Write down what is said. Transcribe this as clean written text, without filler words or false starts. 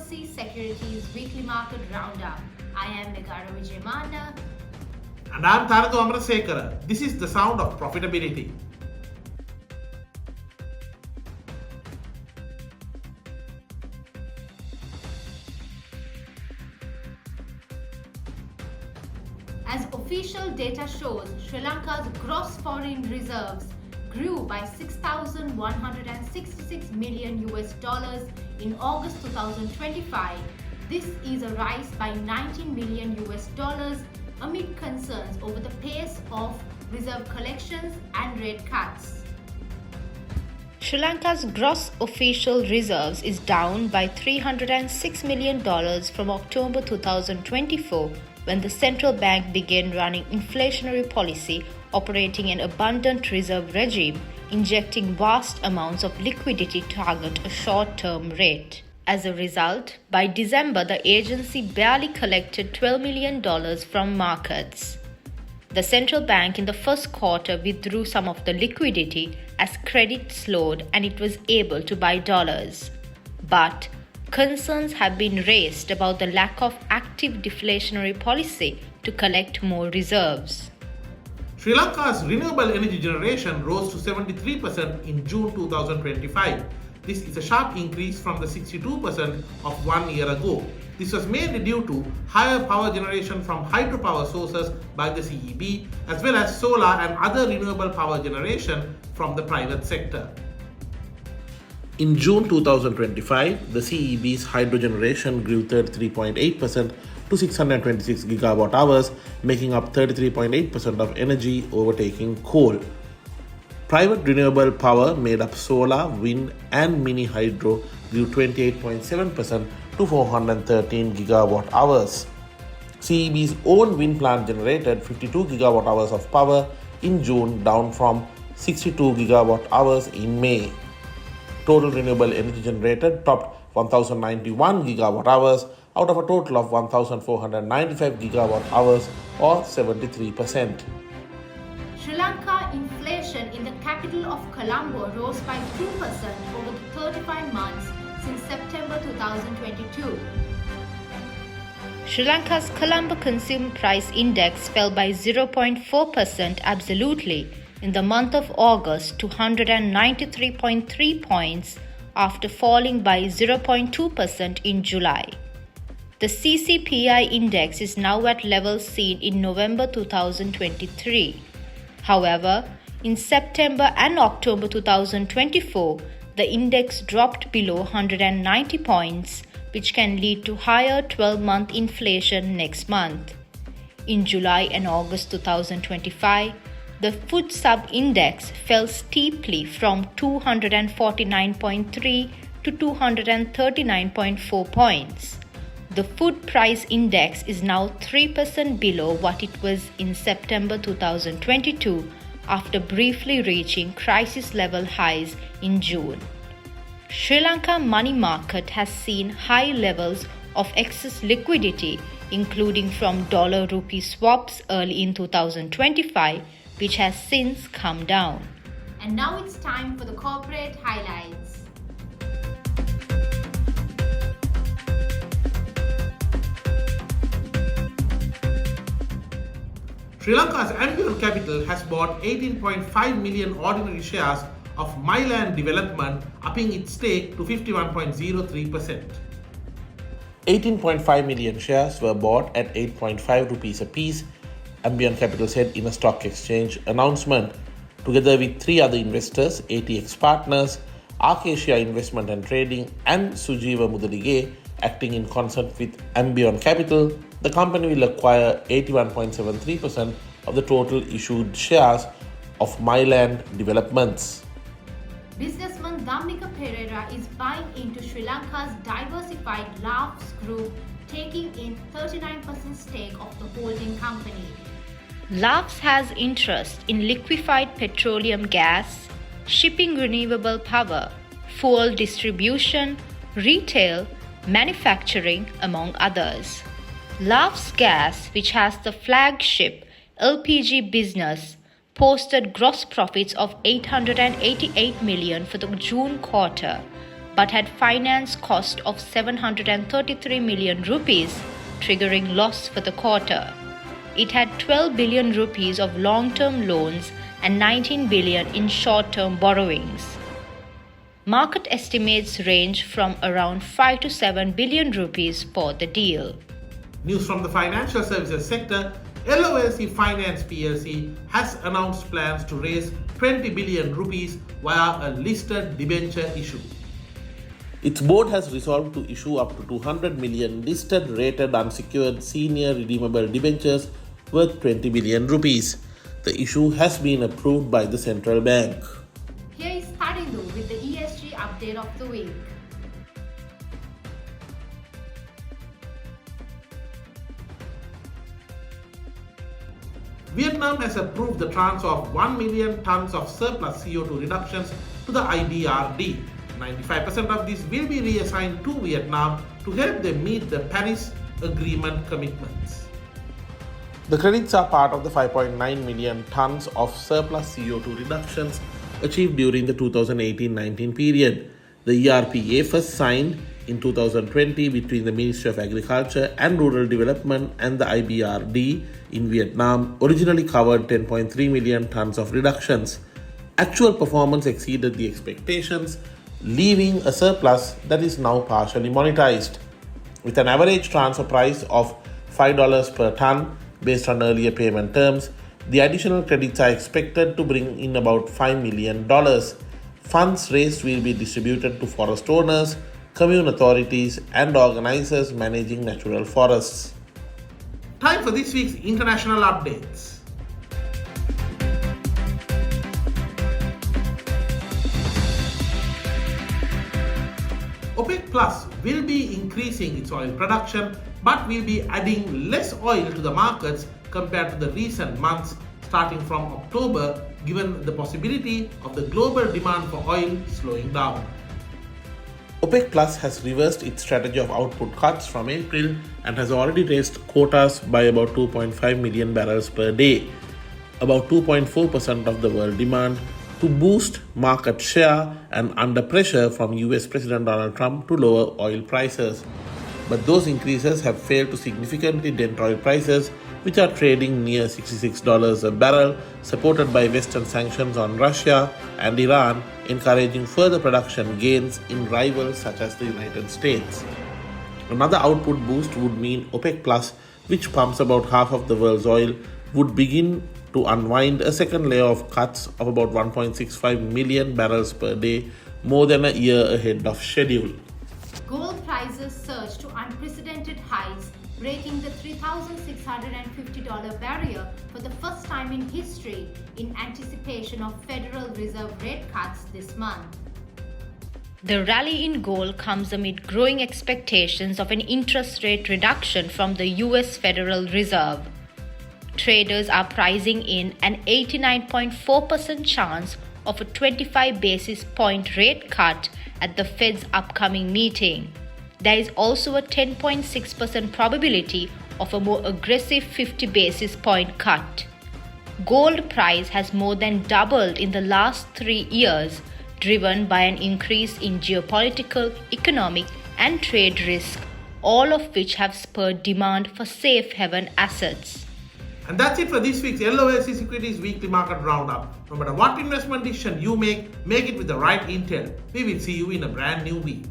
LOLC Securities Weekly Market Roundup. I am Ameresekere. And I am Tharindu Ameresekere. This is the sound of profitability. As official data shows, Sri Lanka's gross foreign reserves grew by $6,166 million in August 2025. This is a rise by $19 million amid concerns over the pace of reserve collections and rate cuts. Sri Lanka's gross official reserves is down by $306 million from October 2024 when the central bank began running inflationary policy, operating an abundant reserve regime, injecting vast amounts of liquidity to target a short-term rate. As a result, by December, the agency barely collected $12 million from markets. The central bank in the first quarter withdrew some of the liquidity as credit slowed and it was able to buy dollars. But concerns have been raised about the lack of active deflationary policy to collect more reserves. Sri Lanka's renewable energy generation rose to 73% in June 2025. This is a sharp increase from the 62% of 1 year ago. This was mainly due to higher power generation from hydropower sources by the CEB, as well as solar and other renewable power generation from the private sector. In June 2025, the CEB's hydro generation grew 33.8% to 626 gigawatt hours, making up 33.8% of energy, overtaking coal. Private renewable power made up solar, wind and mini hydro grew 28.7% to 413 gigawatt hours. CEB's own wind plant generated 52 gigawatt hours of power in June, down from 62 gigawatt hours in May. Total renewable energy generated topped 1,091 gigawatt hours out of a total of 1,495 gigawatt hours, or 73%. Sri Lanka inflation in the capital of Colombo rose by 2% over the 35 months since September 2022. Sri Lanka's Colombo Consumer Price Index fell by 0.4% absolutely in the month of August to 193.3 points after falling by 0.2% in July. The CCPI index is now at levels seen in November 2023. However, in September and October 2024, the index dropped below 190 points, which can lead to higher 12-month inflation next month. In July and August 2025, the food sub-index fell steeply from 249.3 to 239.4 points. The food price index is now 3% below what it was in September 2022 after briefly reaching crisis-level highs in June. Sri Lanka money market has seen high levels of excess liquidity, including from dollar-rupee swaps early in 2025, which has since come down. And now it's time for the corporate highlights. Sri Lanka's Ambeon Capital has bought 18.5 million ordinary shares of Myland Development, upping its stake to 51.03%. 18.5 million shares were bought at 8.5 rupees apiece, Ambeon Capital said in a stock exchange announcement. Together with three other investors, ATX Partners, Acacia Investment and Trading, and Sujiva Mudalige, acting in concert with Ambeon Capital, the company will acquire 81.73% of the total issued shares of Myland Developments. Businessman Dhammika Perera is buying into Sri Lanka's diversified Laugfs group, taking in 39% stake of the holding company. Laugfs has interest in liquefied petroleum gas, shipping renewable power, fuel distribution, retail, manufacturing, among others. Laugfs Gas, which has the flagship LPG business, posted gross profits of $888 million for the June quarter, but had finance cost of 733 million rupees, triggering loss for the quarter. It had 12 billion rupees of long-term loans and 19 billion in short-term borrowings. Market estimates range from around 5 to 7 billion rupees for the deal. News from the financial services sector. LOLC Finance PLC has announced plans to raise 20 billion rupees via a listed debenture issue. Its board has resolved to issue up to 200 million listed rated unsecured senior redeemable debentures worth 20 billion rupees. The issue has been approved by the central bank. Here is Tharindu with the ESG update of the week. Vietnam has approved the transfer of 1 million tons of surplus CO2 reductions to the IBRD. 95% of this will be reassigned to Vietnam to help them meet the Paris Agreement commitments. The credits are part of the 5.9 million tons of surplus CO2 reductions achieved during the 2018-19 period. The ERPA first signed in 2020 between the Ministry of Agriculture and Rural Development and the IBRD in Vietnam originally covered 10.3 million tons of reductions. Actual performance exceeded the expectations, leaving a surplus that is now partially monetized. With an average transfer price of $5 per ton based on earlier payment terms, the additional credits are expected to bring in about $5 million. Funds raised will be distributed to forest owners, commune authorities, and organizers managing natural forests. Time for this week's international updates. OPEC Plus will be increasing its oil production but will be adding less oil to the markets compared to the recent months starting from October, given the possibility of the global demand for oil slowing down. OPEC Plus has reversed its strategy of output cuts from April and has already raised quotas by about 2.5 million barrels per day, about 2.4% of the world demand, to boost market share and under pressure from US President Donald Trump to lower oil prices. But those increases have failed to significantly dent oil prices, which are trading near $66 a barrel, supported by Western sanctions on Russia and Iran, encouraging further production gains in rivals such as the United States. Another output boost would mean OPEC Plus, which pumps about half of the world's oil, would begin to unwind a second layer of cuts of about 1.65 million barrels per day, more than a year ahead of schedule. Gold prices surged to unprecedented highs, breaking the $3,650 barrier for the first time in history in anticipation of Federal Reserve rate cuts this month. The rally in gold comes amid growing expectations of an interest rate reduction from the US Federal Reserve. Traders are pricing in an 89.4% chance of a 25 basis point rate cut at the Fed's upcoming meeting. There is also a 10.6% probability of a more aggressive 50 basis point cut. Gold price has more than doubled in the last 3 years, driven by an increase in geopolitical, economic, and trade risk, all of which have spurred demand for safe haven assets. And that's it for this week's LOLC Securities Weekly Market Roundup. No matter what investment decision you make it with the right intel. We will see you in a brand new week.